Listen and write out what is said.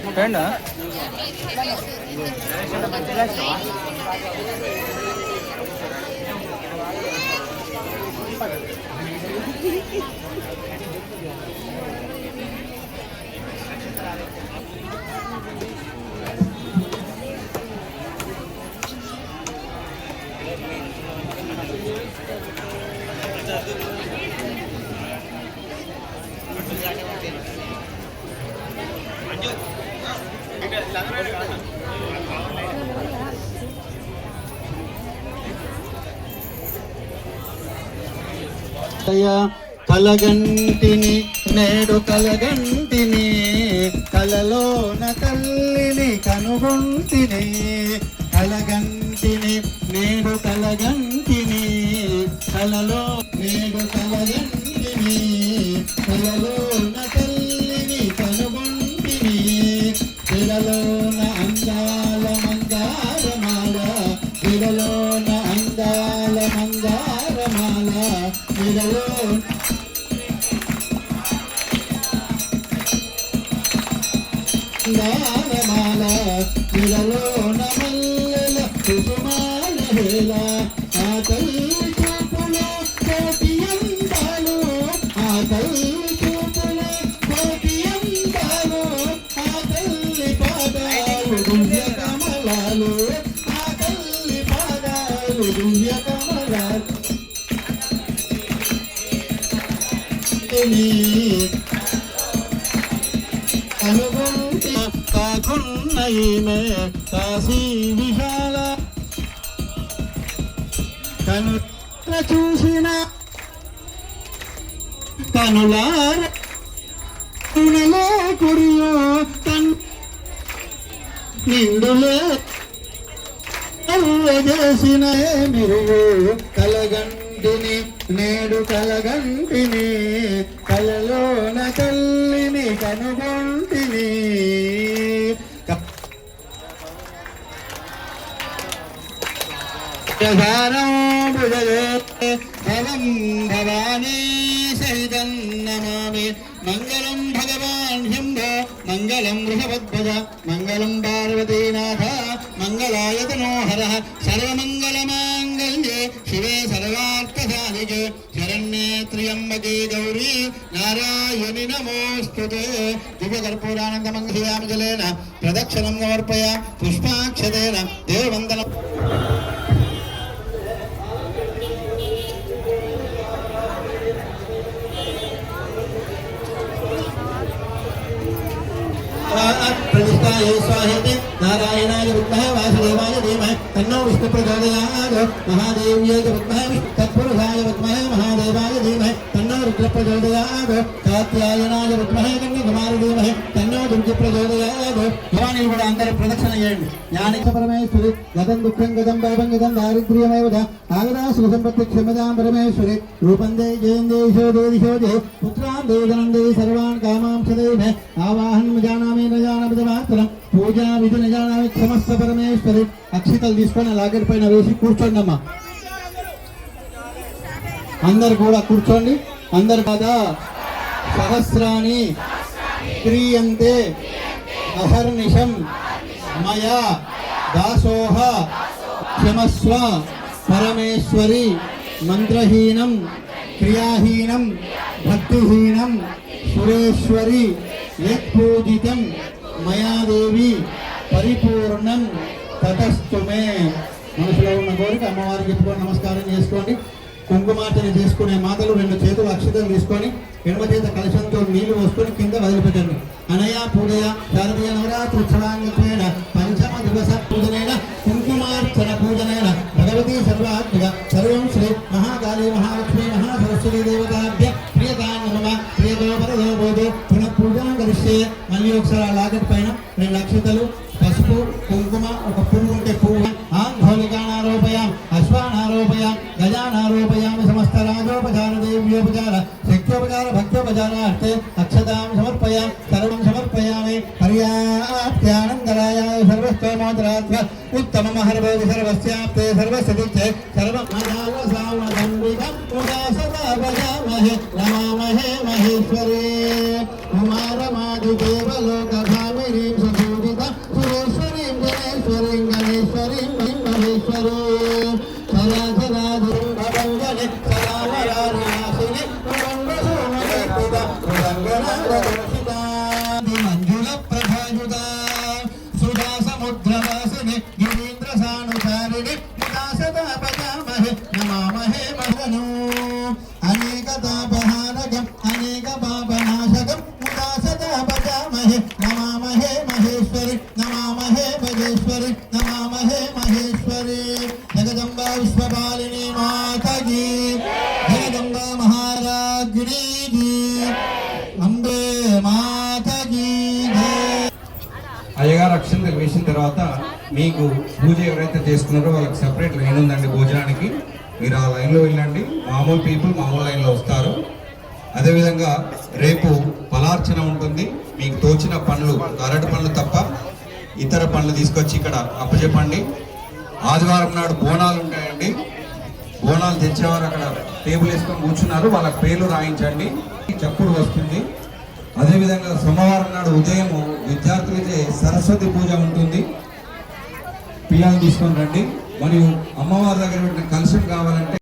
ఫ్రెండా కలగంటిని నేడు కలగంటిని కలలోన తల్లిని కనుగొంటిని కలగంటిని నేడు కలగంటిని కలలో నేడు కలగంటిని కలలోన తల్లిని కనుగొంటిని కలలోన అందాల మందారమాల కలలోన అందాల మందారమాల కలలో మందారమాల కలలోన మల్లెల కుసుమాల వేళ ఆ తల్లి చూపులో కోటి అందాలు ఆ తల్లి చూపులో కోటి అందాలు ఆ తల్లి పాదాలు దివ్య కమలాలు ఆ తల్లి పాదాలు దివ్య కమలాలు అనుభూతి కాకున్న ఈమె కాశీ విశాల కను చూసిన కనులార కురియో నిండులే చేసిన మిరుగు కలగంటిని నేడు కలగంటిని కలలోన తల్లిని కనుగొంటిని భవం భవానీ సహితం నమామి మంగళం భగవాన్ శంభో మంగళం వృషభధ్వజ మంగళం పార్వతీనాథ మంగళాయతనోహర సర్వమంగళమాంగళ్యే శివే సర్వార్థసాధికే శరణ్యే త్ర్యంబకే గౌరీ నారాయణి నమోస్తుతే దివ్యకర్పూరానందమంగళయామి జలేన ప్రదక్షిణం సమర్పయ పుష్పాక్షతేన దేవవందనం प्रतिष्ठाय स्वाहेति नारायणाय विद्महे वासुदेवाय धीमहि तन्नो विष्णु प्रचोदयात् महादेव्यै विद्महे तत्पुरुषाय विद्महे महादेवाय धीमहि तन्नो रुद्र प्रचोदयात् कात्यायनाय विद्महे कन्याकुमारी धीमहि तन्नो दुर्गे प्रचोदयात् भवानी కూడా అందరూ ప్రదక్షిణ చేయండి జ్ఞానిక పరమేశ్వరి గతం దుఃఖం గతం పాపం గతం దారిద్ర్యమేవ ఆగదా సుఖ సంపత్తి క్షమతాం పరమేశ్వరి రూపం దే జయం దే యశో దే దిశో దే పుత్రాన్ దే ధనం దే సర్వాన్ కామాంశ దే ఆవాహనం జానామి న జానామి మాత్రం పూజా విధి న జానామి సమస్త పరమేశ్వరి అక్షితలు తీసుకొని లాగర్ పైన వేసి కూర్చోండి అమ్మా అందరు కూడా కూర్చోండి అందరు కదా సహస్రాణి క్రియంతే అహర్నిశం మయా దాసోహ క్షమస్వ పరమేశ్వరి మంత్రహీనం క్రియాహీనం భక్తిహీనం సురేశ్వరి యత్పూజితం మయాదేవి పరిపూర్ణం తతస్తుమే మనసులో ఉన్న కోరిక అమ్మవారికి చెప్పుకొని నమస్కారం చేసుకోండి కుంకుమార్చన చేసుకునే మాతలు రెండు చేతులు అక్షతలు తీసుకొని ఎడమ చేత కలశంతో నీళ్లు పోసుకొని కింద వదిలిపెట్టండి అనయా పూజయ శారదీయ నవరాత్రి ఉత్సవాంగత్వేన పంచమ దివస పూజనైన కుంకుమార్చన పూజనైన భగవతీ సర్వాత్మిక సర్వం శ్రీ మహాకాళీ మహాలక్ష్మీ మహాసరస్వతీ దేవతాభ్య ప్రియతాన్ నమః ప్రియతో పరదో బోధో పునః పూజనం కరిస్తే మళ్ళీ ఒకసారి లాకెట్ పైన రెండు అక్షతలు పసుపు కుంకుమ ఒక పువ్వు ఉంటే పువ్వు ఆంధోలికానారోపయాం అశ్వానారోపయాం గజానారోపయామి సమస్త రాజోపచార దేవ్యోపచార శక్త్యోపచార భక్త్యోపచారార్థే అక్షతాం సమర్పయాం సర్వం సమర్పయామి పర్యాప్త్యానందరాయ సర్వస్తోమోత్తరాత్మ ఉత్తమమహర్భోగి సర్వస్యాప్తే సర్వస్యతిచ్చే సర్వమజాల సామదంబికం ఉదాసదా भजामहे नमामहे महेश्वरी उमारमादिदेवलोकभामिनीं सुपूजिता सुरेश्वरीं गणेश्वरीं गणेश्वरीं महेश्वरीं सदासदाधिं भवङ्गने सदावरारिणाशिनि भवङ्गसोमदेवता भुजङ्गनादर्शिता मंजुलप्रभायुता सुधासमुद्रवासिनि गिरीन्द्रसानुसारिणि मुदासदापजामहे नमामहे महनु अनेकतापहारकम् अनेकपापनाशकम् मुदासदापजामहे नमामहे महेश्वरि नमामहे भजेश्वरि नमामहे महेश्वरि जगदम्बा विश्वपालिनी माता की जगदम्बा महाराज्ञी की अम्बे माता की అయ్యగారు అక్షంతలు వేసిన తర్వాత మీకు పూజ ఎవరైతే చేసుకున్నారో వాళ్ళకి సెపరేట్ లైన్ ఉందండి భోజనానికి. మీరు ఆ లైన్లో వెళ్ళండి. మామూలు పీపుల్ మామూలు లైన్లో వస్తారు. అదేవిధంగా రేపు ఫలార్చన ఉంటుంది. మీకు తోచిన పండ్లు అరటి పండ్లు తప్ప ఇతర పండ్లు తీసుకొచ్చి ఇక్కడ అప్పచెప్పండి. ఆదివారం నాడు బోనాలు ఉంటాయండి. బోనాలు తెచ్చేవారు అక్కడ టేబుల్ వేసుకొని కూర్చున్నారు. వాళ్ళ పేర్లు రాయించండి. చప్పుడు వస్తుంది. అదేవిధంగా సోమవారం నాడు ఉదయం విద్యార్థులైతే సరస్వతి పూజ ఉంటుంది. పిల్లలు తీసుకొని రండి. మరియు అమ్మవారి దగ్గర పెట్టిన కలశం కావాలంటే